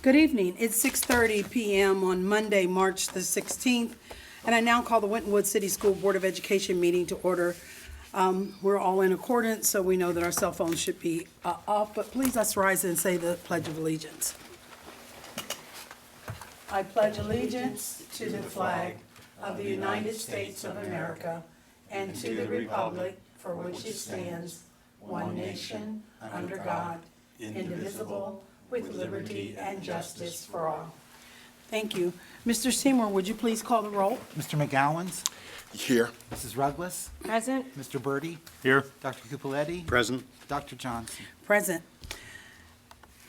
Good evening. It's 6:30 p.m. on Monday, March the 16th, and I now call the Winton City School Board of Education meeting to order. We're all in accordance, so we know that our cell phones should be off, but please let's rise and say the Pledge of Allegiance. I pledge allegiance to the flag of the United States of America and to the republic for which it stands, one nation, under God, indivisible, with liberty and justice for all. Thank you. Mr. Seymour, would you please call the roll? Mr. McGowan's? Here. Mrs. Ruggless? Present. Mr. Birdie? Here. Dr. Cupoletti? Present. Dr. Johnson? Present.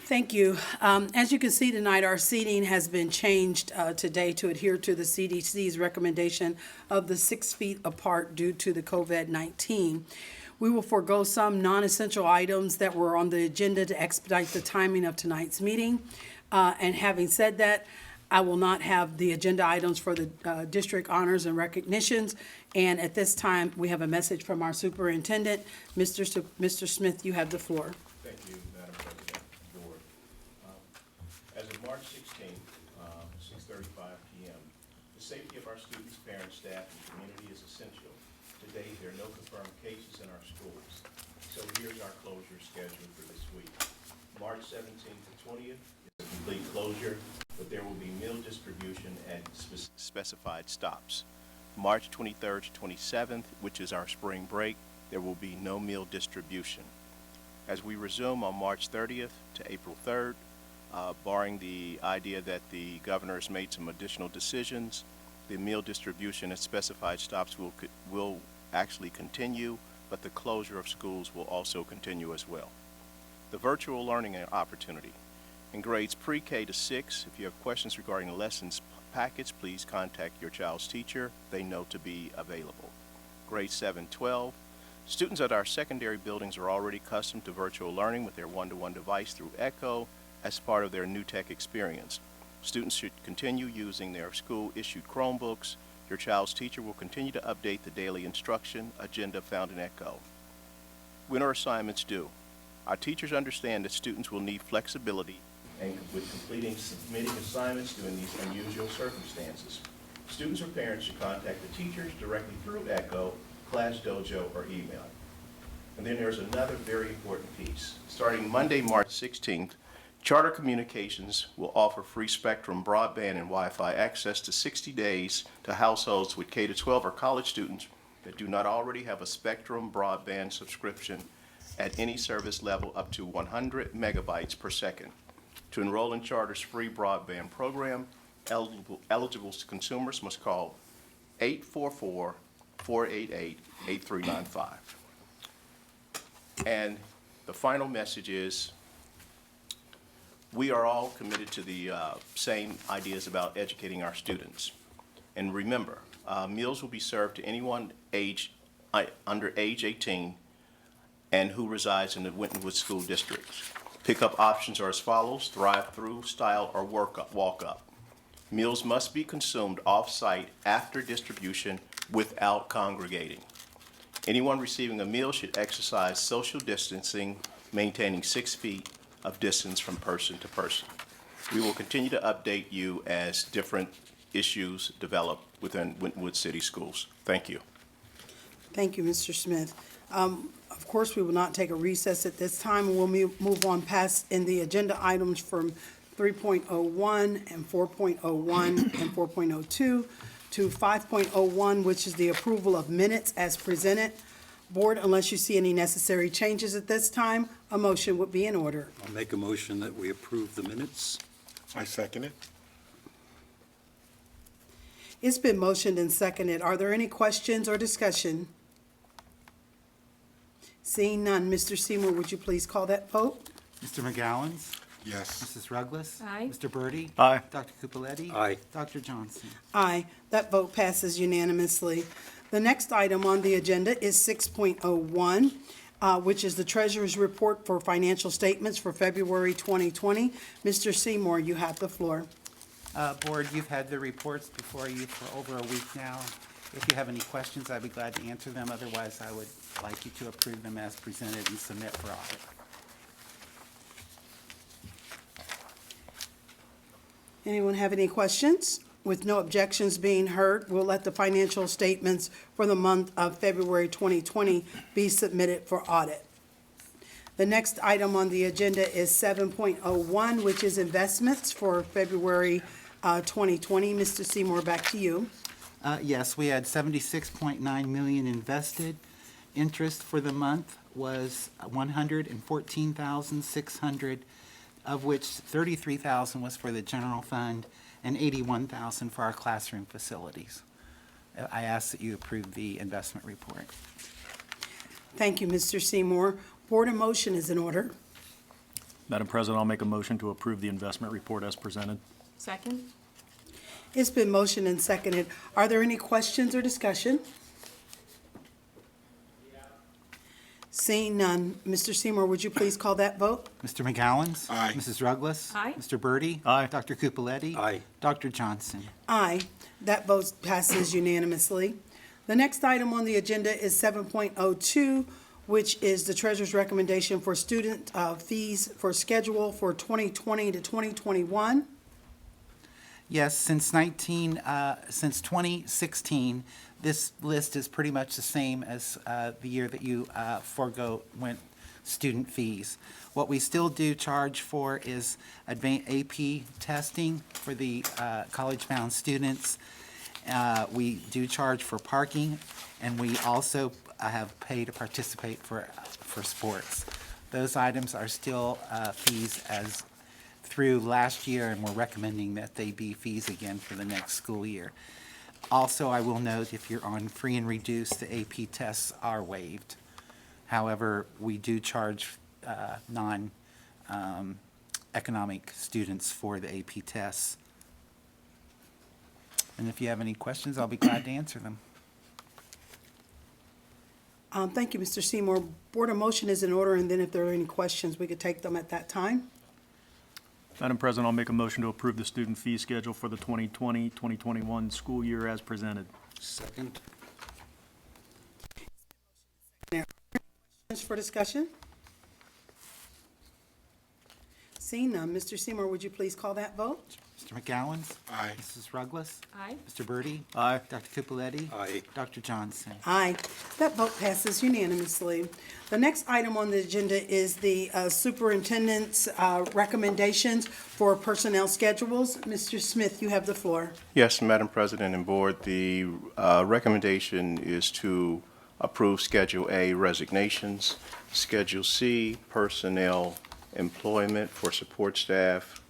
Thank you. As you can see tonight, our seating has been changed today to adhere to the CDC's recommendation of the 6 feet apart due to the COVID-19. We will forego some non-essential items that were on the agenda to expedite the timing of tonight's meeting. And having said that, I will not have the agenda items for the district honors and recognitions. And at this time, we have a message from our superintendent. Mr. Smith, you have the floor. Thank you, Madam President, Board. As of March 16th, 6:35 p.m., the safety of our students, parents, staff, and community is essential. To date, there are no confirmed cases in our schools. So here's our closure schedule for this week. March 17th to 20th is a complete closure, but there will be meal distribution at specified stops. March 23rd to 27th, which is our spring break, there will be no meal distribution. As we resume on March 30th to April 3rd, barring the idea that the governor has made some additional decisions, the meal distribution at specified stops will actually continue, but the closure of schools will also continue as well. The virtual learning opportunity. In grades pre-K to 6, if you have questions regarding the lessons package, please contact your child's teacher. They know to be available. Grades 7-12. Students at our secondary buildings are already accustomed to virtual learning with their one-to-one device through Echo as part of their new tech experience. Students should continue using their school-issued Chromebooks. Your child's teacher will continue to update the daily instruction agenda found in Echo. When are assignments due? Our teachers understand that students will need flexibility and with submitting assignments during these unusual circumstances. Students or parents should contact the teachers directly through Echo, Class Dojo, or email. And then there's another very important piece. Starting Monday, March 16th, Charter Communications will offer free Spectrum broadband and Wi-Fi access to 60 days to households with K-12 or college students that do not already have a Spectrum broadband subscription at any service level up to 100 megabytes per second. To enroll in Charter's free broadband program, eligible consumers must call 844-488-8395. And the final message is, we are all committed to the same ideas about educating our students. And remember, meals will be served to anyone under age 18 and who resides in the Winton Woods School District. Pickup options are as follows: drive-through style or walk-up. Meals must be consumed off-site after distribution without congregating. Anyone receiving a meal should exercise social distancing, maintaining 6 feet of distance from person to person. We will continue to update you as different issues develop within Winton Woods City Schools. Thank you. Thank you, Mr. Smith. Of course, we will not take a recess at this time, and we'll move on past in the agenda items from 3.01 and 4.01 and 4.02 to 5.01, which is the approval of minutes as presented. Board, unless you see any necessary changes at this time, a motion would be in order. I'll make a motion that we approve the minutes. I second it. It's been motioned and seconded. Are there any questions or discussion? Seeing none, Mr. Seymour, would you please call that vote? Mr. McGowan's? Yes. Mrs. Ruggless? Aye. Mr. Birdie? Aye. Dr. Cupoletti? Aye. Dr. Johnson? Aye. That vote passes unanimously. The next item on the agenda is 6.01, which is the Treasurer's Report for Financial Statements for February 2020. Mr. Seymour, you have the floor. Board, you've had the reports before you for over a week now. If you have any questions, I'd be glad to answer them. Otherwise, I would like you to approve them as presented and submit for audit. Anyone have any questions? With no objections being heard, we'll let the financial statements for the month of February 2020 be submitted for audit. The next item on the agenda is 7.01, which is investments for February 2020. Mr. Seymour, back to you. Yes, we had 76.9 million invested. Interest for the month was 114,600, of which 33,000 was for the general fund and 81,000 for our classroom facilities. I ask that you approve the investment report. Thank you, Mr. Seymour. Board of motion is in order. Madam President, I'll make a motion to approve the investment report as presented. Second? It's been motioned and seconded. Are there any questions or discussion? Seeing none, Mr. Seymour, would you please call that vote? Mr. McGowan? Aye. Mrs. Ruggles? Aye. Mr. Birdie? Aye. Dr. Cupoletti? Aye. Dr. Johnson? Aye. That vote passes unanimously. The next item on the agenda is 7.02, which is the treasurer's recommendation for student fees for schedule for 2020 to 2021. Yes, since 2016, this list is pretty much the same as the year that you went student fees. What we still do charge for is advanced AP testing for the college-bound students. We do charge for parking, and we also have pay to participate for sports. Those items are still fees as through last year, and we're recommending that they be fees again for the next school year. Also, I will note, if you're on free and reduced, the AP tests are waived. However, we do charge non-economic students for the AP tests. And if you have any questions, I'll be glad to answer them. Thank you, Mr. Seymour. Board of motion is in order, and then if there are any questions, we could take them at that time. Madam President, I'll make a motion to approve the student fee schedule for the 2020-2021 school year as presented. Second. Questions for discussion? Seeing none, Mr. Seymour, would you please call that vote? Mr. McGowan? Aye. Mrs. Ruggles? Aye. Mr. Birdie? Aye. Dr. Cupoletti? Aye. Dr. Johnson? Aye. That vote passes unanimously. The next item on the agenda is the superintendent's recommendations for personnel schedules. Mr. Smith, you have the floor. Yes, Madam President and Board, the recommendation is to approve Schedule A resignations, Schedule C personnel employment for support staff,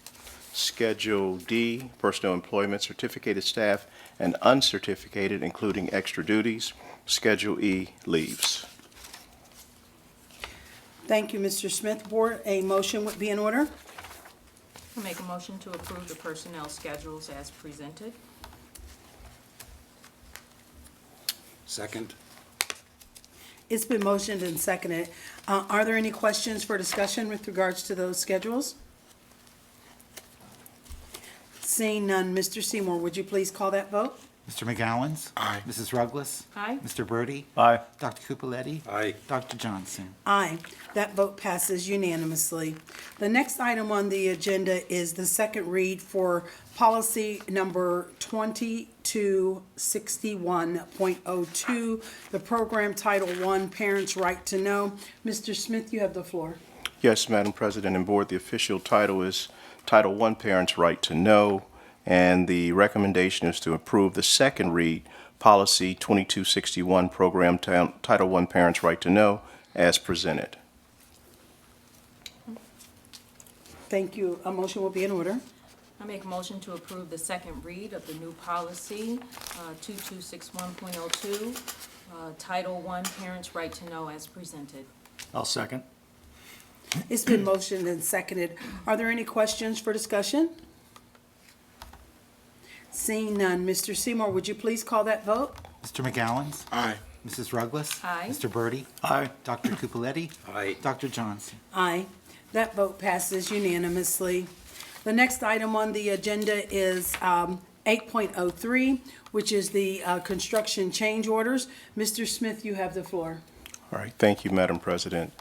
Schedule D personnel employment certificated staff and uncertificated, including extra duties, Schedule E leaves. Thank you, Mr. Smith. Board, a motion would be in order. I'll make a motion to approve the personnel schedules as presented. Second. It's been motioned and seconded. Are there any questions for discussion with regards to those schedules? Seeing none, Mr. Seymour, would you please call that vote? Mr. McGowan? Aye. Mrs. Ruggles? Aye. Mr. Birdie? Aye. Dr. Cupoletti? Aye. Dr. Johnson? Aye. That vote passes unanimously. The next item on the agenda is the second read for policy number 2261.02, the program Title I, Parents' Right to Know. Mr. Smith, you have the floor. Yes, Madam President and Board, the official title is Title I Parents' Right to Know, and the recommendation is to approve the second read, Policy 2261, Program Title I Parents' Right to Know, as presented. Thank you. A motion will be in order. I make a motion to approve the second read of the new policy, 2261.02, Title I, Parents' Right to Know as presented. I'll second. It's been motioned and seconded. Are there any questions for discussion? Seeing none, Mr. Seymour, would you please call that vote? Mr. McGowan? Aye. Mrs. Ruggles? Aye. Mr. Birdie? Aye. Dr. Cupoletti? Aye. Dr. Johnson? Aye. That vote passes unanimously. The next item on the agenda is 8.03, which is the construction change orders. Mr. Smith, you have the floor. All right, thank you, Madam President.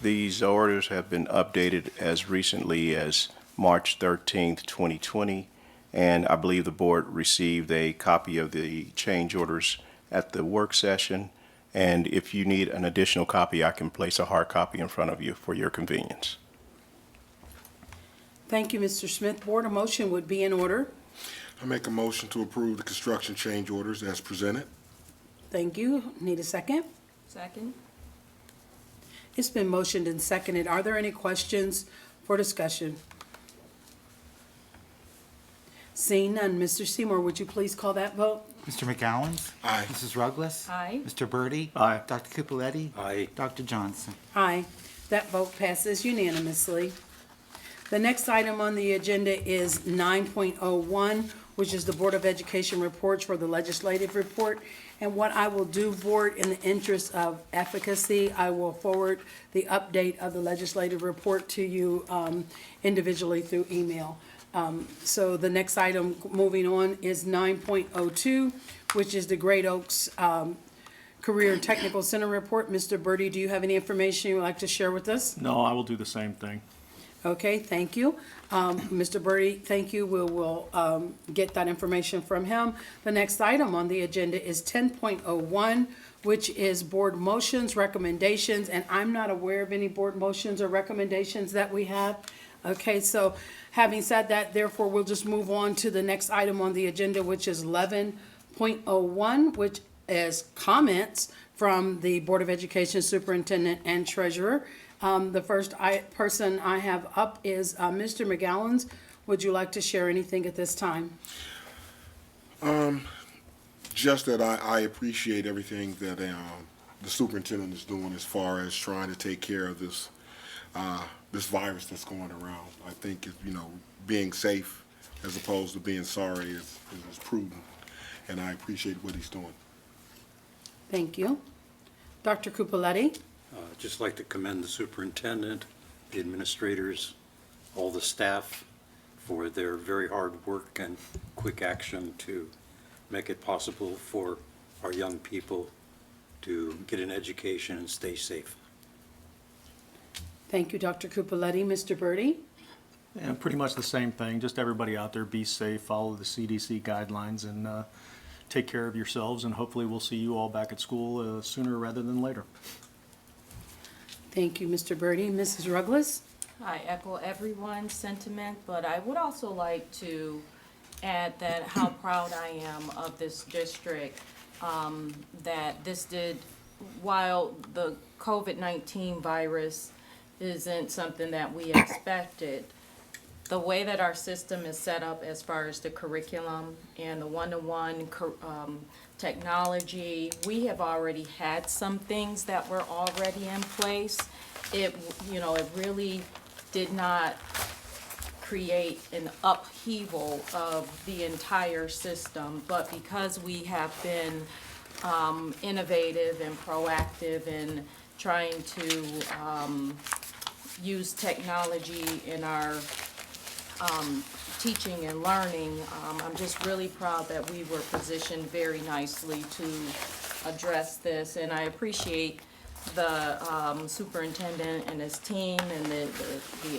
These orders have been updated as recently as March 13th, 2020, And I believe the board received a copy of the change orders at the work session. And if you need an additional copy, I can place a hard copy in front of you for your convenience. Thank you, Mr. Smith. Board, a motion would be in order. I make a motion to approve the construction change orders as presented. Thank you. Need a second? Second? It's been motioned and seconded. Are there any questions for discussion? Seeing none, Mr. Seymour, would you please call that vote? Mr. McGowan? Aye. Mrs. Ruggles? Aye. Mr. Birdie? Aye. Dr. Capuletti? Aye. Dr. Johnson? Aye. That vote passes unanimously. The next item on the agenda is 9.01, which is the Board of Education reports for the legislative report. And what I will do, Board, in the interest of efficacy, I will forward the update of the legislative report to you individually through email. So the next item, moving on, is 9.02, which is the Great Oaks Career and Technical Center report. Mr. Birdie, do you have any information you'd like to share with us? No, I will do the same thing. Okay, thank you. Mr. Birdie, thank you. We'll get that information from him. The next item on the agenda is 10.01, which is board motions, recommendations, and I'm not aware of any board motions or recommendations that we have. Okay, so having said that, therefore, we'll just move on to the next item on the agenda, which is 11.01, which is comments from the Board of Education Superintendent and Treasurer. The first person I have up is Mr. McGowan. Would you like to share anything at this time? Just that I appreciate everything that the superintendent is doing as far as trying to take care of this this virus that's going around. I think being safe as opposed to being sorry is prudent, and I appreciate what he's doing. Thank you. Dr. Cupoletti? Just like to commend the superintendent, the administrators, all the staff for their very hard work and quick action to make it possible for our young people to get an education and stay safe. Thank you, Dr. Cupoletti. Mr. Birdie? And pretty much the same thing, just everybody out there, be safe, follow the CDC guidelines, and take care of yourselves, and hopefully we'll see you all back at school sooner rather than later. Thank you, Mr. Birdie. Mrs. Ruggles? I echo everyone's sentiment, but I would also like to add that how proud I am of this district, that this did, while the COVID-19 virus isn't something that we expected, the way that our system is set up as far as the curriculum and the one-to-one technology, we have already had some things that were already in place. It really did not create an upheaval of the entire system, but because we have been innovative and proactive in trying to use technology in our teaching and learning, I'm just really proud that we were positioned very nicely to address this, and I appreciate the superintendent and his team and the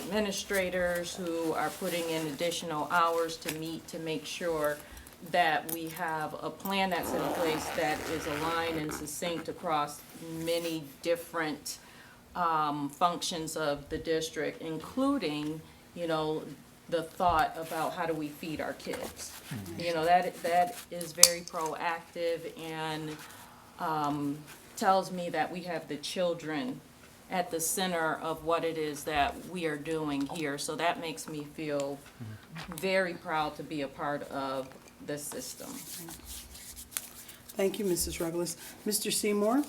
administrators who are putting in additional hours to meet to make sure that we have a plan that's in place that is aligned and succinct across many different functions of the district, including, the thought about how do we feed our kids. That is very proactive and tells me that we have the children at the center of what it is that we are doing here. So that makes me feel very proud to be a part of this system. Thank you, Mrs. Ruggles. Mr. Seymour?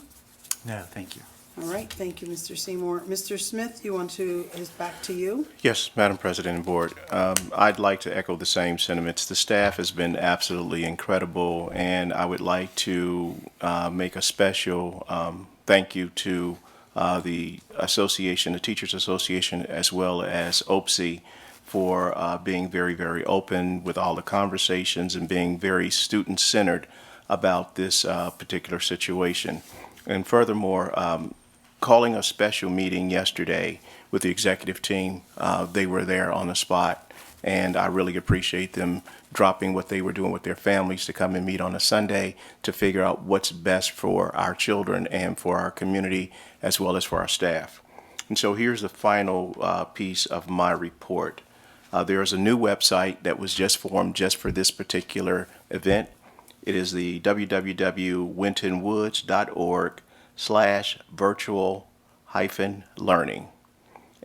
No, thank you. All right, thank you, Mr. Seymour. Mr. Smith, it's back to you. Yes, Madam President and Board. I'd like to echo the same sentiments. The staff has been absolutely incredible, and I would like to make a special thank you to the association, the Teachers Association, as well as OPSI for being very, very open with all the conversations and being very student-centered about this particular situation. And furthermore, calling a special meeting yesterday with the executive team, they were there on the spot, And I really appreciate them dropping what they were doing with their families to come and meet on a Sunday to figure out what's best for our children and for our community as well as for our staff. And so here's the final piece of my report. There is a new website that was just formed just for this particular event. It is the www.wintonwoods.org/virtual-learning.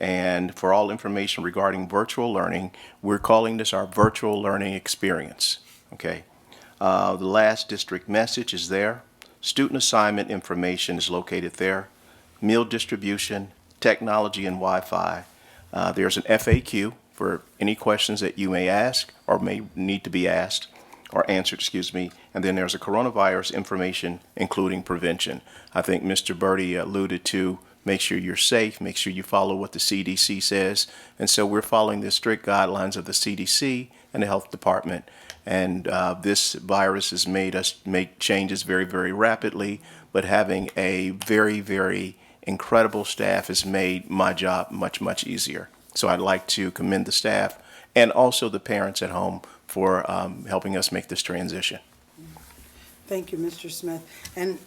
And for all information regarding virtual learning, we're calling this our virtual learning experience. Okay. The last district message is there. Student assignment information is located there. Meal distribution, technology, and Wi-Fi. There's an FAQ for any questions that you may ask or may need to be asked or answered, excuse me. And then there's a coronavirus information, including prevention. I think Mr. Birdie alluded to make sure you're safe, make sure you follow what the CDC says. And so we're following the strict guidelines of the CDC and the health department. And this virus has made us make changes very, very rapidly, but having a very, very incredible staff has made my job much, much easier. So I'd like to commend the staff and also the parents at home for helping us make this transition. Thank you, Mr. Smith. And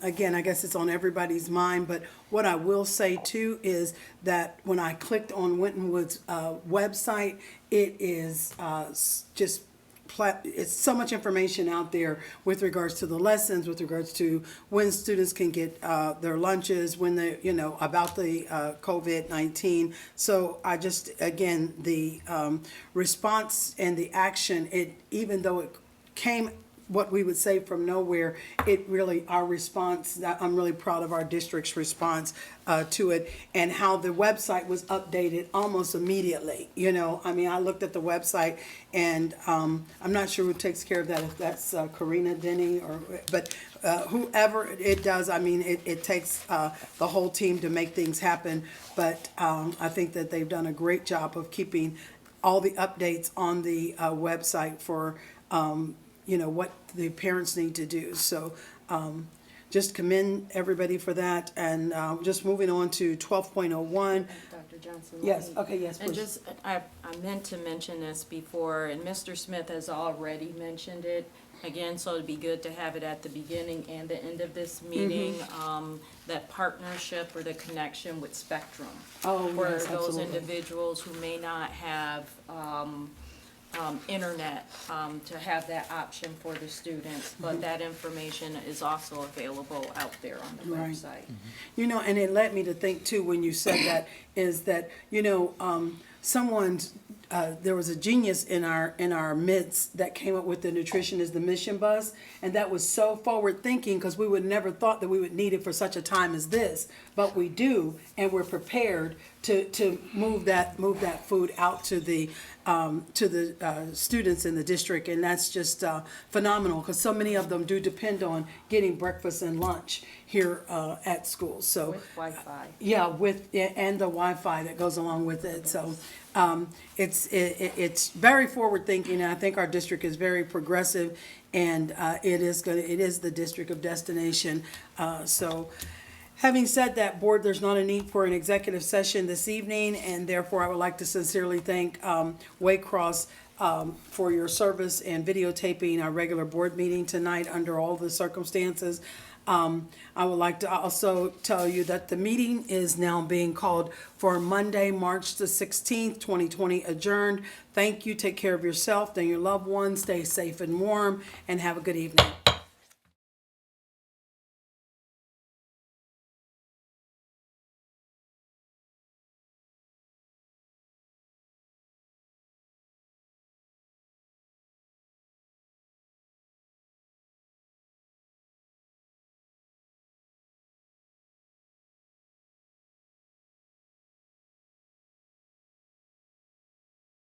again, I guess it's on everybody's mind, but what I will say too is that when I clicked on Winton Woods' website, it is just it's so much information out there with regards to the lessons, with regards to when students can get their lunches, when they, about the COVID-19. So I just, again, the response and the action, even though it came what we would say from nowhere, it really, our response, I'm really proud of our district's response to it, and how the website was updated almost immediately. I looked at the website, and I'm not sure who takes care of that, if that's Karina Denny, but whoever it does, it takes the whole team to make things happen. But I think that they've done a great job of keeping all the updates on the website for what the parents need to do. So just commend everybody for that. And just moving on to 12.01. Dr. Johnson. Yes, okay, yes, And please. just, I meant to mention this before, and Mr. Smith has already mentioned it. Again, so it'd be good to have it at the beginning and the end of this meeting, that partnership or the connection with Spectrum. Oh, For yes, those absolutely. individuals who may not have internet, to have that option for the students, but that information is also available out there on the Right. website. And it led me to think too, when you said that, is that, there was a genius in our midst that came up with the nutrition is the mission bus, and that was so forward thinking, because we would never thought that we would need it for such a time as this, but we do, and we're prepared to move that food out to the students in the district, and that's just phenomenal, because so many of them do depend on getting breakfast and lunch here at school. So With Wi-Fi. yeah, and the Wi-Fi that goes along with it. So it's very forward thinking, and I think our district is very progressive, and it is the district of destination. So having said that, board, there's not a need for an executive session this evening, and therefore I would like to sincerely thank Waycross for your service and videotaping our regular board meeting tonight under all the circumstances. I would like to also tell you that the meeting is now being called for Monday, March the 16th, 2020, adjourned. Thank you. Take care of yourself and your loved ones. Stay safe and warm, and have a good evening.